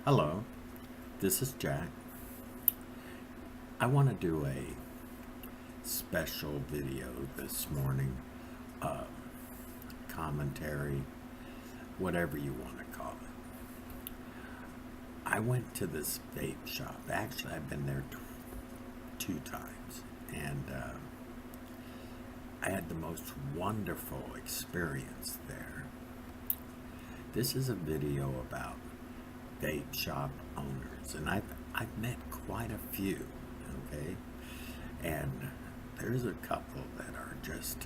Hello, this is Jack. I want to do a special video this morning, uh, commentary, whatever you want to call it. I went to this vape shop. Actually, I've been there two times, and I had the most wonderful experience there. This is a video about vape shop owners, and I've met quite a few, okay? And there's a couple that are just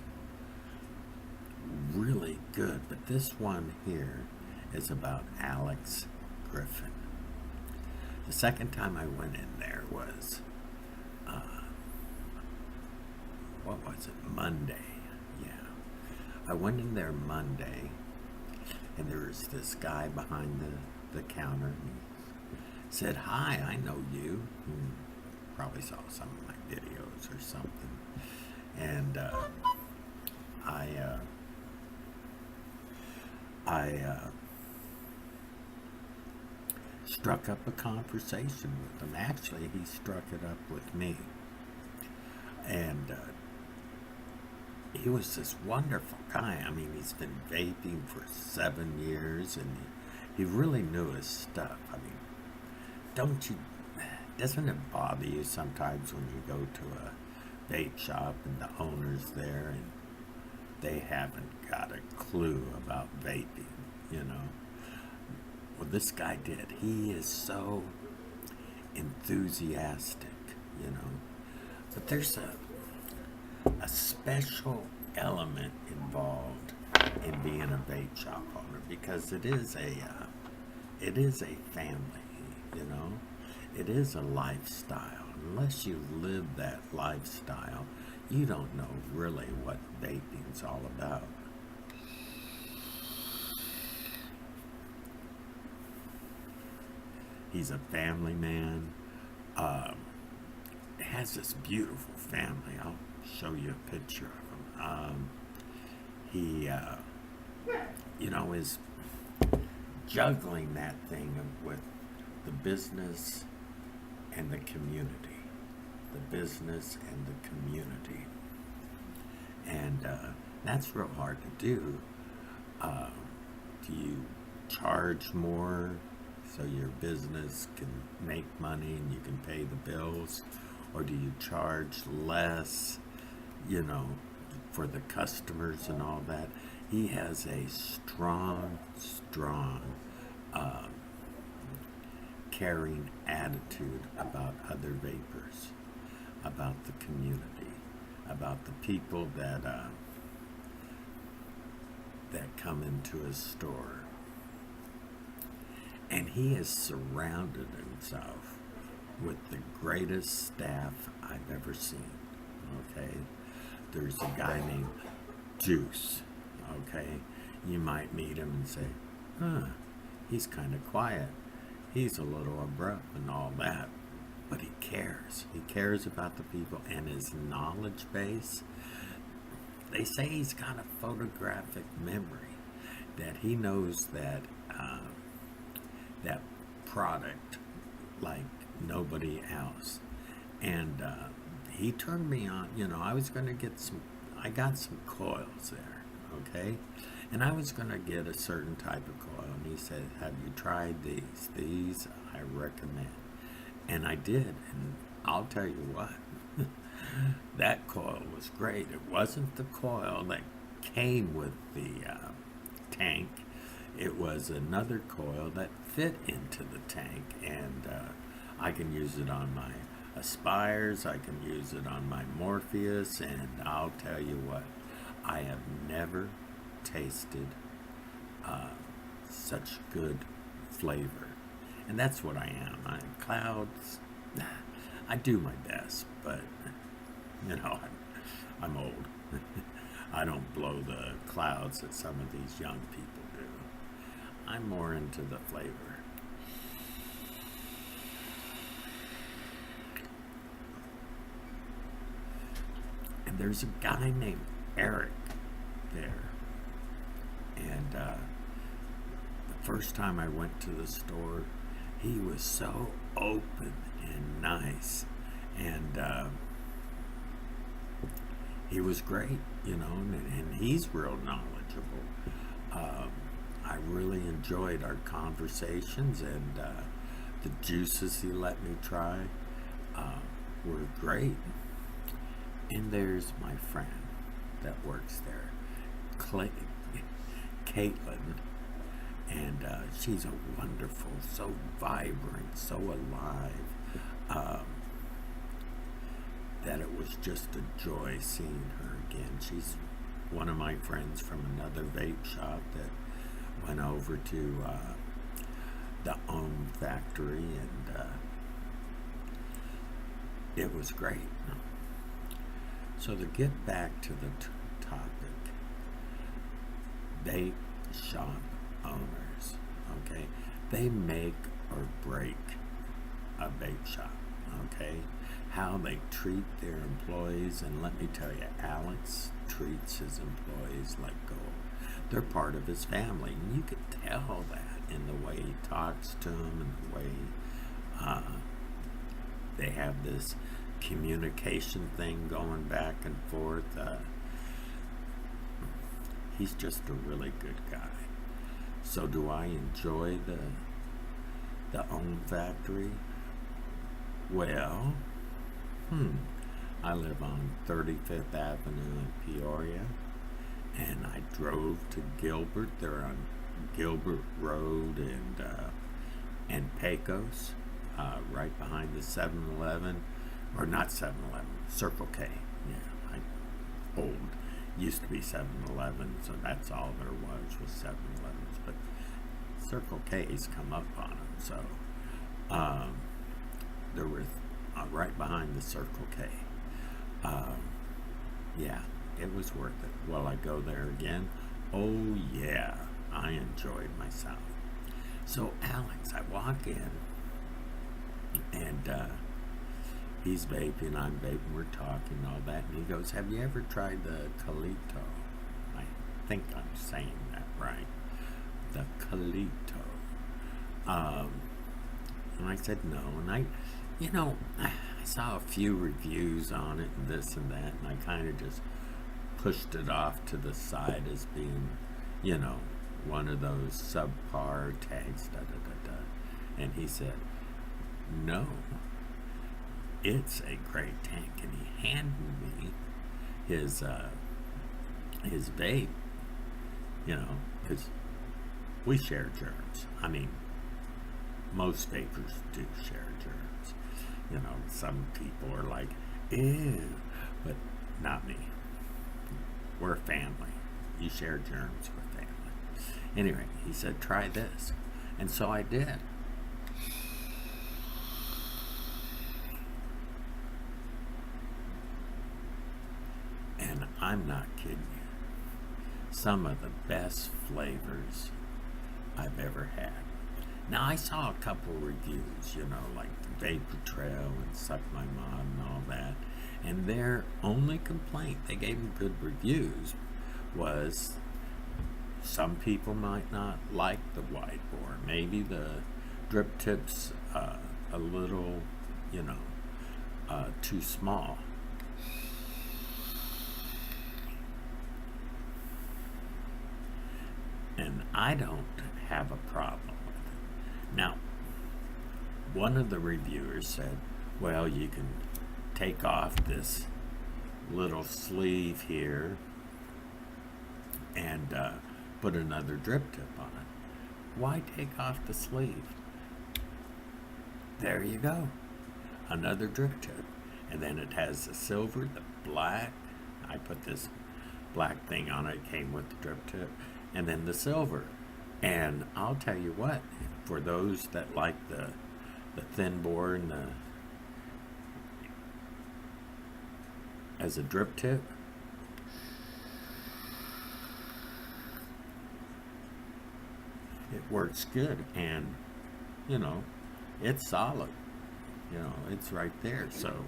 really good, but this one here is about Alex Griffin. The second time I went in there was, what was it, Monday? Yeah. I went in there Monday, and there was this guy behind the counter, and he said, "Hi, I know you." Probably saw some of my videos or something. And I struck up a conversation with him. Actually, he struck it up with me. And he was this wonderful guy. I mean, he's been vaping for 7 years, and he really knew his stuff. I mean, doesn't it bother you sometimes when you go to a vape shop and the owner's there and they haven't got a clue about vaping, you know? Well, this guy did. He is so enthusiastic, you know? But there's a special element involved in being a vape shop owner, because it is a family, you know. It is a lifestyle. Unless you live that lifestyle, you don't know really what vaping's all about. He's a family man. Has this beautiful family. I'll show you a picture of him. He, is juggling that thing with the business and the community. The business and the community. And that's real hard to do. Do you charge more so your business can make money and you can pay the bills? Or do you charge less, for the customers and all that? He has a strong, caring attitude about other vapors, about the community, about the people that come into his store. And he has surrounded himself with the greatest staff I've ever seen, okay? There's a guy named Juice, okay? You might meet him and say, he's kind of quiet. He's a little abrupt and all that, but he cares. He cares about the people and his knowledge base. They say he's got a photographic memory, that he knows that that product like nobody else. And he turned me on. I was going to get I got some coils there, okay? And I was going to get a certain type of coil. And he said, "Have you tried these? These I recommend." And I did. And I'll tell you what, that coil was great. It wasn't the coil that came with the tank. It was another coil that fit into the tank. And I can use it on my Aspires. I can use it on my Morpheus. And I'll tell you what, I have never tasted such good flavor. And that's what I am. Clouds, I do my best, but I'm old. I don't blow the clouds that some of these young people do. I'm more into the flavor. And there's a guy named Eric there. And the first time I went to the store, he was so open and nice, and he was great, and he's real knowledgeable. Um, I really enjoyed our conversations, and the juices he let me try uh, were great. And there's my friend that works there, Clay, Caitlin, and she's a wonderful, so vibrant, so alive, um, that it was just a joy seeing her again. She's one of my friends from another vape shop that went over to the Ohm factory, and it was great. So to get back to the topic, vape shop owners, okay, they make or break a vape shop, okay? How they treat their employees, and let me tell you, Alex treats his employees like gold. They're part of his family, and you could tell that in the way he talks to them, and the way uh, they have this communication thing going back and forth. He's just a really good guy. So do I enjoy the Ohm factory? Well, I live on 35th Avenue in Peoria, and I drove to Gilbert. They're on Gilbert Road and Pecos, right behind the 7-Eleven, or not 7-Eleven, Circle K. Yeah, old. Used to be 7-Eleven, so that's all there was 7-Elevens. But Circle K's come up on them, so there was right behind the Circle K. Yeah, it was worth it. Will I go there again? Oh yeah, I enjoyed myself. So Alex, I walk in, and he's vaping, I'm vaping, we're talking, all that, and he goes, "Have you ever tried the Calito?" I think I'm saying that right. The Calito. And I said no, and I saw a few reviews on it and this and that, and I kind of just pushed it off to the side as being, one of those subpar tags, da da da da. And he said, "No, it's a great tank," and he handed me his vape. Because we share germs. I mean, most vapors do share germs. Some people are like, ew, but not me. We're a family. You share germs with family. Anyway, he said, "Try this," and so I did. And I'm not kidding you. Some of the best flavors I've ever had. Now, I saw a couple reviews, like the Vapor Trail and Suck My Mod and all that. And their only complaint, they gave them good reviews, was some people might not like the wide bore. Maybe the drip tip's a little, too small. And I don't have a problem with it. Now, one of the reviewers said, "Well, you can take off this little sleeve here and put another drip tip on it." Why take off the sleeve? There you go. Another drip tip. And then it has the silver, the black. I put this black thing on it, came with the drip tip, and then the silver. And I'll tell you what, for those that like the thin bore and as a drip tip, it works good, and it's solid. It's right there. So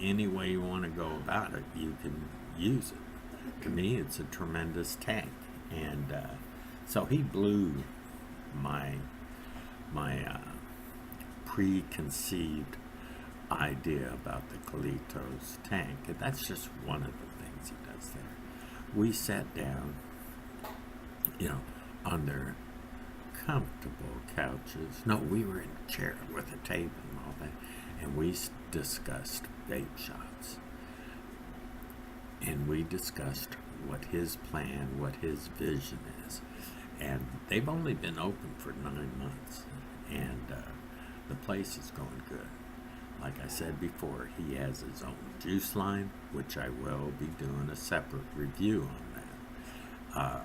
any way you want to go about it, you can use it. To me, it's a tremendous tank. And so he blew my my preconceived idea about the Carlitos tank. And that's just one of the things he does there. We sat down, you know, on their comfortable couches. No, we were in a chair with a table and all that, and we discussed vape shops. And we discussed what his plan, what his vision is. And they've only been open for 9 months, and the place is going good. Like I said before, he has his own juice line, which I will be doing a separate review on that.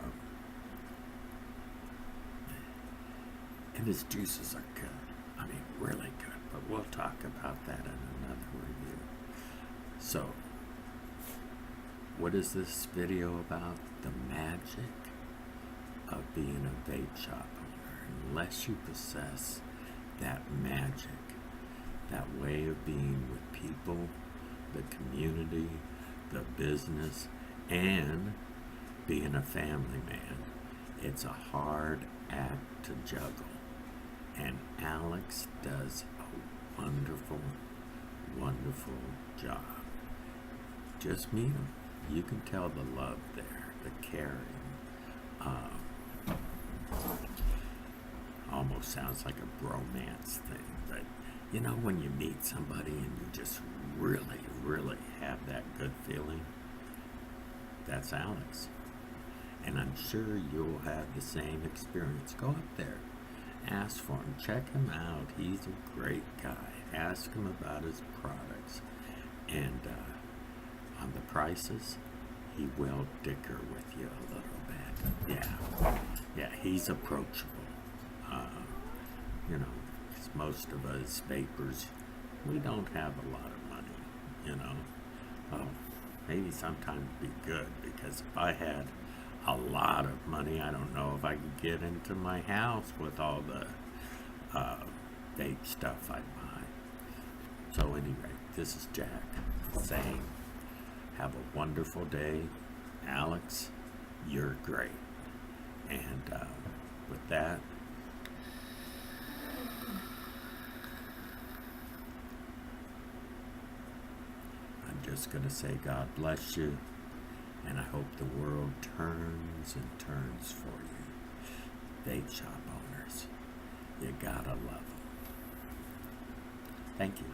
And his juices are good. I mean, really good. But we'll talk about that in another review. So, what is this video about? The magic of being a vape shop owner. Unless you possess that magic, that way of being with people, the community, the business, and being a family man, it's a hard act to juggle. And Alex does a wonderful, wonderful job. Just meet him. You can tell the love there, the caring. Almost sounds like a bromance thing, but you know when you meet somebody and you just really, really have that good feeling? That's Alex. And I'm sure you'll have the same experience. Go up there. Ask for him. Check him out. He's a great guy. Ask him about his products. And on the prices, he will dicker with you a little bit. Yeah, he's approachable. You know, because most of us vapors, we don't have a lot of money, you know. Well, maybe sometime it'd be good, because if I had a lot of money, I don't know if I could get into my house with all the vape stuff I buy. So anyway, this is Jack saying, have a wonderful day. Alex, you're great. And with that, I'm just going to say God bless you, and I hope the world turns and turns for you. Vape shop owners, you gotta love them. Thank you.